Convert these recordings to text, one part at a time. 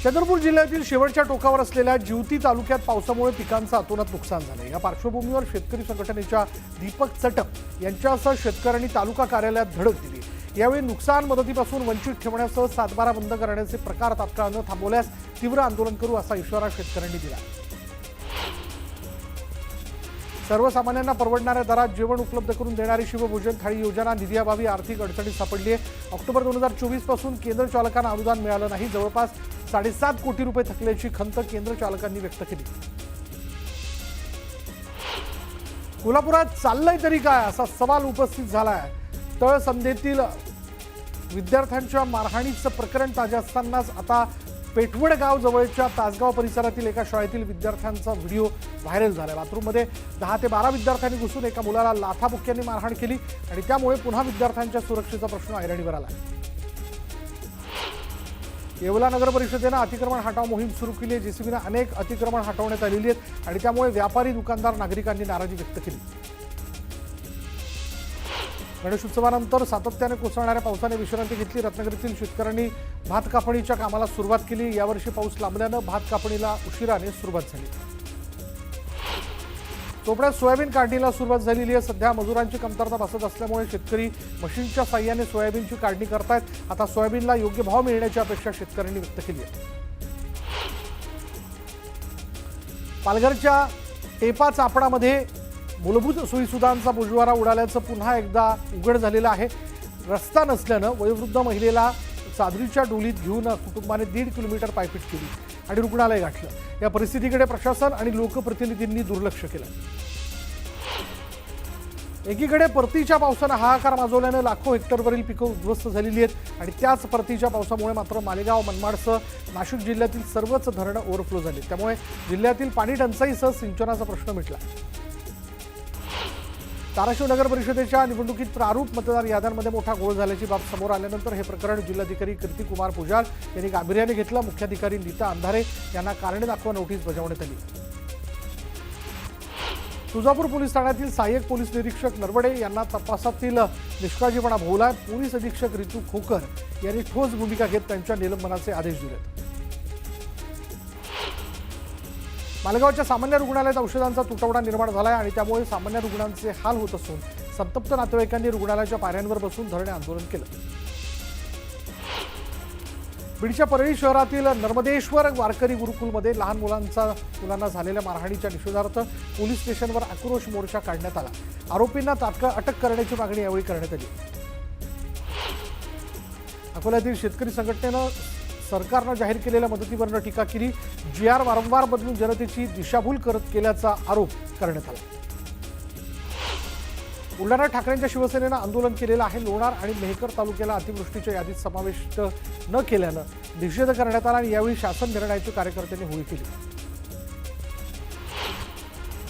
चंद्रपूर जिल्ह्यातील शेवटच्या टोकावर असलेल्या जिवती तालुक्यात पावसामुळे पिकांचं अतोनात नुकसान झालं। या पार्श्वभूमीवर शेतकरी संघटनेच्या दीपक चटप यांच्यासह शेतकऱ्यांनी तालुका कार्यालयात धडक दिली। यावेळी नुकसान मदतीपासून वंचित ठेवण्यासह सातबारा बंद करण्याचे प्रकार तात्काळ न थांबवल्यास तीव्र आंदोलन करू असा इशारा शेतकऱ्यांनी दिला। सर्वसामान्यांना परवडणाऱ्या दरात जेवण उपलब्ध करून देणारी शिवभोजन थाळी योजना निधीअभावी आर्थिक अडचणीत सापडली आहे। ऑक्टोबर 2024 पासून केंद्र चालकांना अनुदान मिळालं नाही। जवळपास 7.5 कोटी रुपये थकल्याची खंत केंद्र चालकांनी व्यक्त केली। कोल्हापुरात चाललंय तरी काय असा सवाल उपस्थित झाला आहे। तळसंधेतील विद्यार्थ्यांच्या मारहाणीचं प्रकरण ताजे असतानाच आता पेठवड गाव जवळच्या तासगाव परिसरातील एका शाळेतील विद्यार्थ्यांचा व्हिडिओ व्हायरल झाला। बाथरूममध्ये 10 ते 12 विद्यार्थ्यांनी घुसून एका मुलाला लाथाबुक्क्यांनी मारहाण केली आणि त्यामुळे पुन्हा विद्यार्थ्यांच्या सुरक्षेचा प्रश्न ऐरणीवर आला। येवला नगर परिषदेने अतिक्रमण हटाव मोहीम सुरू केली आहे। जेसीबीने अनेक अतिक्रमण हटवण्यात आलेली आहेत आणि त्यामुळे व्यापारी दुकानदार नागरिकांनी नाराजी व्यक्त केली। गणेश उत्सवानंतर सातत्याने कोसळणाऱ्या पावसाने विश्रांती घेतली। रत्नागिरीतील शेतकऱ्यांनी भात कापणीच्या कामाला सुरुवात केली। यावर्षी पाऊस लांबल्यानं भात कापणीला उशिराने सुरुवात झाली। चोपड्यात सोयाबीन काढणीला सुरुवात झालेली आहे। सध्या मजुरांची कमतरता भासत असल्यामुळे शेतकरी मशीनच्या साहाय्याने सोयाबीनची काढणी करतायत। आता सोयाबीनला योग्य भाव मिळण्याची अपेक्षा शेतकऱ्यांनी व्यक्त केली आहे। पालघरच्या टेपा चापडामध्ये मूलभूत सोयीसुविधांचा बोजवारा उडाल्याचं पुन्हा एकदा उघड झालेलं आहे। रस्ता नसल्यानं वयोवृद्ध महिलेला चादरीच्या डोलीत घेऊन कुटुंबाने 1.5 किलोमीटर पायपीट केली आणि रुग्णालय गाठलं। या परिस्थितीकडे प्रशासन आणि लोकप्रतिनिधींनी दुर्लक्ष केलं। एकीकडे परतीच्या पावसानं हाहाकार माजवल्यानं लाखो हेक्टरवरील पिकं उद्ध्वस्त झालेली आहेत आणि त्याच परतीच्या पावसामुळे मात्र मालेगाव मनमाडसह नाशिक जिल्ह्यातील सर्वच धरणं ओव्हरफ्लो झाली। त्यामुळे जिल्ह्यातील पाणी टंचाईसह सिंचनाचा प्रश्न मिटला। धाराशिव नगर परिषदेच्या निवडणुकीत प्रारूप मतदार याद्यांमध्ये मोठा घोळ झाल्याची बाब समोर आल्यानंतर हे प्रकरण जिल्हाधिकारी कीर्तिकुमार पुजाल यांनी गांभीर्याने घेतलं। मुख्याधिकारी नीता अंधारे यांना कारणे दाखवा नोटीस बजावण्यात आली। तुळजापूर पोलीस ठाण्यातील सहाय्यक पोलीस निरीक्षक नरवडे यांना तपासातील निष्काळजीपणा भोवलाय। पोलीस अधीक्षक रितू खोकर यांनी ठोस भूमिका घेत त्यांच्या निलंबनाचे आदेश दिलेत। मालेगावच्या सामान्य रुग्णालयात औषधांचा तुटवडा निर्माण झालाय आणि त्यामुळे सामान्य रुग्णांचे हाल होत असून संतप्त नातेवाईकांनी रुग्णालयाच्या पायऱ्यांवर बसून धरणे आंदोलन केलं। बीडच्या परळी शहरातील नर्मदेश्वर वारकरी गुरुकुलमध्ये लहान मुलांना झालेल्या मारहाणीच्या निषेधार्थ पोलीस स्टेशनवर आक्रोश मोर्चा काढण्यात आला। आरोपींना तात्काळ अटक करण्याची मागणी यावेळी करण्यात आली। अकोल्यातील शेतकरी संघटनेनं सरकारनं जाहीर केलेल्या मदतीवर टीका केली। GR वारंवार बदलून जनतेची दिशाभूल करत केल्याचा आरोप करण्यात आला। बुलढाणा ठाकरेंच्या शिवसेनेनं आंदोलन केलेलं आहे। लोणार आणि मेहकर तालुक्याला अतिवृष्टीच्या यादीत समाविष्ट न केल्यानं निषेध करण्यात आला आणि यावेळी शासन निर्णयाची कार्यकर्त्यांनी होळी केली।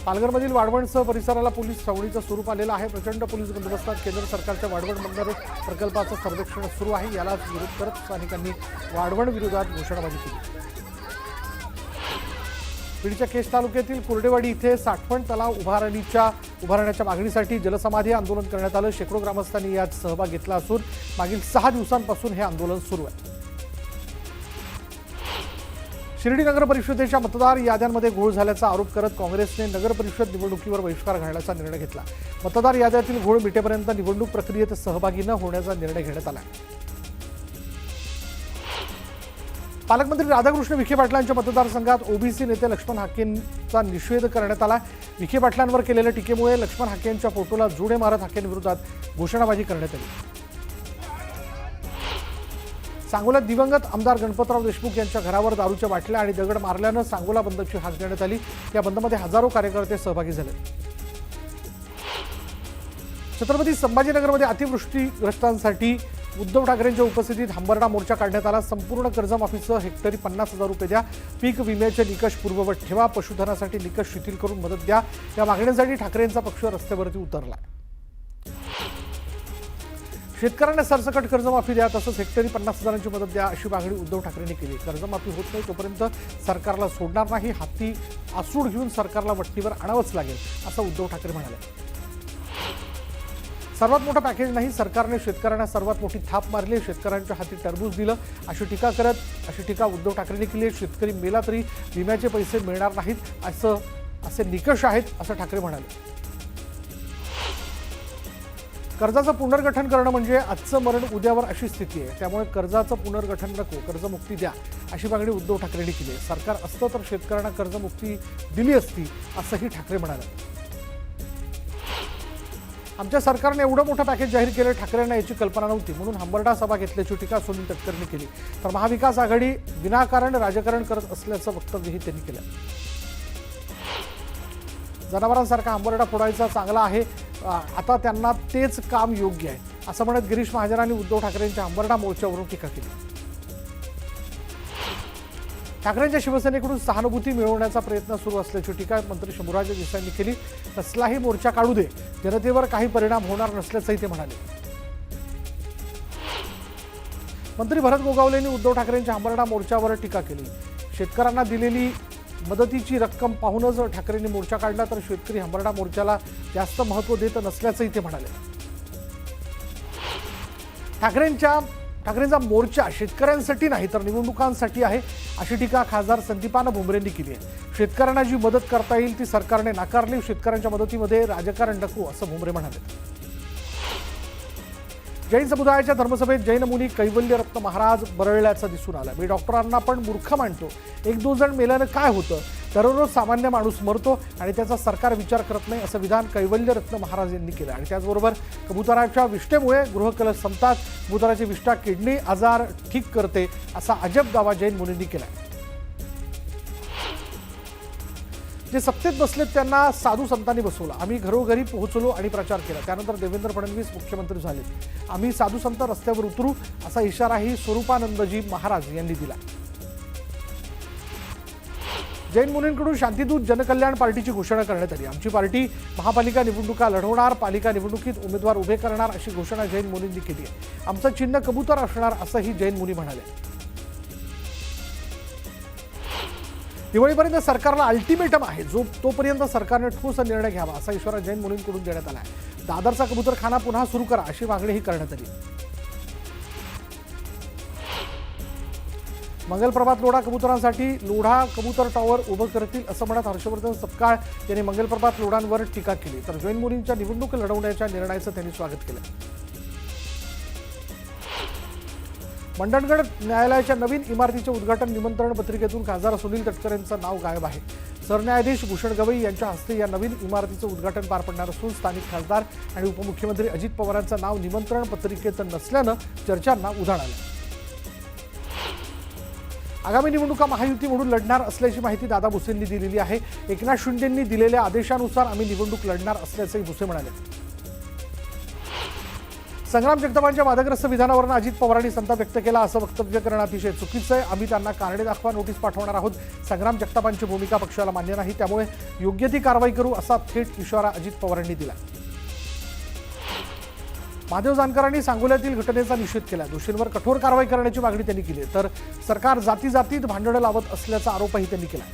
पालघरमधील वाढवणसह परिसराला पोलीस छावणीचं स्वरूप आलेलं आहे। प्रचंड पोलीस बंदोबस्तात केंद्र सरकारच्या वाढवण बंदरे प्रकल्पाचं सर्वेक्षण सुरू आहे। यालाच विरोध करत स्थानिकांनी वाढवण विरोधात घोषणाबाजी केली। बीडच्या केज तालुक्यातील कुर्डेवाडी इथे साठवण तलाव उभारण्याच्या मागणीसाठी जलसमाधी आंदोलन करण्यात आलं। शेकडो ग्रामस्थांनी यात सहभाग घेतला असून मागील 6 दिवसांपासून हे आंदोलन सुरू आहे। शिर्डी नगर परिषदेच्या मतदार याद्यांमध्ये घोळ झाल्याचा आरोप करत काँग्रेसने नगर परिषद निवडणुकीवर बहिष्कार घालण्याचा निर्णय घेतला। मतदार याद्यातील घोळ मिटेपर्यंत निवडणूक प्रक्रियेत सहभागी न होण्याचा निर्णय घेण्यात आला। पालकमंत्री राधाकृष्ण विखे पाटलांच्या मतदारसंघात ओबीसी नेते लक्ष्मण हाकेंचा निषेध करण्यात आला। विखे पाटलांवर केलेल्या टीकेमुळे लक्ष्मण हाकेंच्या फोटोला जुडे मारत हाकेंविरोधात घोषणाबाजी करण्यात आली। सांगोल्यात दिवंगत आमदार गणपतराव देशमुख यांच्या घरावर दारूच्या बाटल्या आणि दगड मारल्यानं सांगोला बंदची हाक देण्यात आली। या बंदमध्ये हजारो कार्यकर्ते सहभागी झाले। छत्रपती संभाजीनगरमध्ये अतिवृष्टीग्रस्तांसाठी उद्धव ठाकरेंच्या उपस्थितीत हंबरडा मोर्चा काढण्यात आला। संपूर्ण कर्जमाफीसह हेक्टरी 50,000 रुपये द्या, पीक विम्याचे निकष पूर्ववत ठेवा, पशुधनासाठी निकष शिथिल करून मदत द्या, या मागण्यांसाठी ठाकरेंचा पक्ष रस्त्यावरती उतरला। शेतकऱ्यांना सरसकट कर्जमाफी द्या, तसंच हेक्टरी 50,000ची मदत द्या अशी मागणी उद्धव ठाकरेंनी केली। कर्जमाफी होत नाही तोपर्यंत सरकारला सोडणार नाही, हाती आसूड घेऊन सरकारला वट्टीवर आणावंच लागेल असं उद्धव ठाकरे म्हणाले। सर्वात मोठं पॅकेज नाही, सरकारने शेतकऱ्यांना सर्वात मोठी थाप मारली, शेतकऱ्यांच्या हाती टरबूज दिलं अशी टीका उद्धव ठाकरेंनी केली आहे. शेतकरी मेला तरी विम्याचे पैसे मिळणार नाहीत असे निकष आहेत असं ठाकरे म्हणाले. कर्जाचं पुनर्गठन करणं म्हणजे आजचं मरण उद्यावर अशी स्थिती आहे, त्यामुळे कर्जाचं पुनर्गठन नको, कर्जमुक्ती द्या अशी मागणी उद्धव ठाकरेंनी केली आहे. सरकार असतं तर शेतकऱ्यांना कर्जमुक्ती दिली असती असंही ठाकरे म्हणाले. आमच्या सरकारने एवढं मोठं पॅकेज जाहीर केलं, ठाकरेंना याची कल्पना नव्हती म्हणून हंबरडा सभा घेतल्याची टीका सुनील तटकरेंनी केली. तर महाविकास आघाडी विनाकारण राजकारण करत असल्याचं वक्तव्यही त्यांनी केलं. जनावरांसारखा हंबरडा फोडायचा चांगला आहे, आता त्यांना तेच काम योग्य आहे असं म्हणत गिरीश महाजनांनी उद्धव ठाकरेंच्या हंबरडा मोर्चावरून टीका केली. ठाकरेंच्या शिवसेनेकडून सहानुभूती मिळवण्याचा प्रयत्न सुरू असल्याची टीका मंत्री शंभूराज देसाईंनी केली. कसलाही मोर्चा काढू दे, जनतेवर काही परिणाम होणार नसल्याचंही ते म्हणाले. मंत्री भरत गोगावलेंनी उद्धव ठाकरेंच्या हंबरडा मोर्चावर टीका केली. शेतकऱ्यांना दिलेली मदतीची रक्कम पाहूनच ठाकरेंनी मोर्चा काढला, तर शेतकरी हंबरडा मोर्चाला जास्त महत्त्व देत नसल्याचंही ते म्हणाले. ठाकरेंचा मोर्चा शेतकऱ्यांसाठी नाही तर निवडणुकांसाठी आहे अशी टीका खासदार संदीपान भुमरेंनी केली आहे. शेतकऱ्यांना जी मदत करता येईल ती सरकारने नाकारली, शेतकऱ्यांच्या मदतीमध्ये राजकारण नको असं भुमरे म्हणाले. जैन समुदायाच्या धर्मसभेत जैन मुनी कैवल्यरत्न महाराज बरळल्याचं दिसून आलं. मी डॉक्टरांना पण मूर्ख मानतो, 1-2 जण मेल्यानं काय होतं, दररोज सामान्य माणूस मरतो आणि त्याचा सरकार विचार करत नाही असं विधान कैवल्यरत्न महाराज यांनी केलं. आणि त्याचबरोबर कबुतराच्या विष्ठेमुळे गृहकलश संपतात, कबुतराची विष्ठा किडनी आजार ठीक करते असा अजब दावा जैन मुनींनी केला. जे सत्तेत बसलेत त्यांना साधू संतांनी बसवलं, आम्ही घरोघरी पोहोचलो आणि प्रचार केला, त्यानंतर देवेंद्र फडणवीस मुख्यमंत्री झाले, आम्ही साधू संत रस्त्यावर उतरू असा इशाराही स्वरूपानंदजी महाराज यांनी दिला. जैन मुनींकडून शांतिदूत जनकल्याण पार्टीची घोषणा करण्यात आली. आमची पार्टी महापालिका निवडणुका लढवणार, पालिका निवडणुकीत उमेदवार उभे करणार अशी घोषणा जैन मुनींनी केली आहे. आमचं चिन्ह कबूतर असणार असंही जैन मुनी म्हणाले. दिवाळीपर्यंत सरकारला अल्टिमेटम आहे, तोपर्यंत सरकारने ठोस निर्णय घ्यावा असा इशारा जैन मुनींकडून देण्यात आला आहे. दादरचा कबूतरखाना पुन्हा सुरू करा अशी मागणीही करण्यात आली. मंगलप्रभात लोढा कबुतरांसाठी लोढा कबूतर टॉवर उभं करतील असं म्हणत हर्षवर्धन सपकाळ यांनी मंगलप्रभात लोढांवर टीका केली. तर जैन मुनींच्या निवडणूक लढवण्याच्या निर्णयाचं त्यांनी स्वागत केलं. मंडणगड न्यायालयाच्या नवीन इमारतीच्या उद्घाटन निमंत्रण पत्रिकेतून खासदार सुनील तटकरेंचं नाव गायब आहे. सरन्यायाधीश भूषण गवई यांच्या हस्ते या नवीन इमारतीचं उद्घाटन पार पडणार असून स्थानिक खासदार आणि उपमुख्यमंत्री अजित पवारांचं नाव निमंत्रण पत्रिकेत नसल्यानं चर्चांना उधाण आलं. आगामी निवडणुका महायुती म्हणून लढणार असल्याची माहिती दादा भुसेंनी दिलेली आहे. एकनाथ शिंदेंनी दिलेल्या आदेशानुसार आम्ही निवडणूक लढणार असल्याचंही भुसे म्हणाले. संग्राम जगतापांच्या वादग्रस्त विधानावरून अजित पवारांनी संताप व्यक्त केला. असं वक्तव्य करणं अतिशय चुकीचं आहे. आम्ही त्यांना कारणे दाखवा नोटीस पाठवणार आहोत. संग्राम जगतापांची भूमिका पक्षाला मान्य नाही, त्यामुळे योग्य ती कारवाई करू असा थेट इशारा अजित पवारांनी दिला. महादेव जानकरांनी सांगोल्यातील घटनेचा निषेध केला. दोषींवर कठोर कारवाई करण्याची मागणी त्यांनी केली. तर सरकार जाती भांडणं लावत असल्याचा आरोपही त्यांनी केला.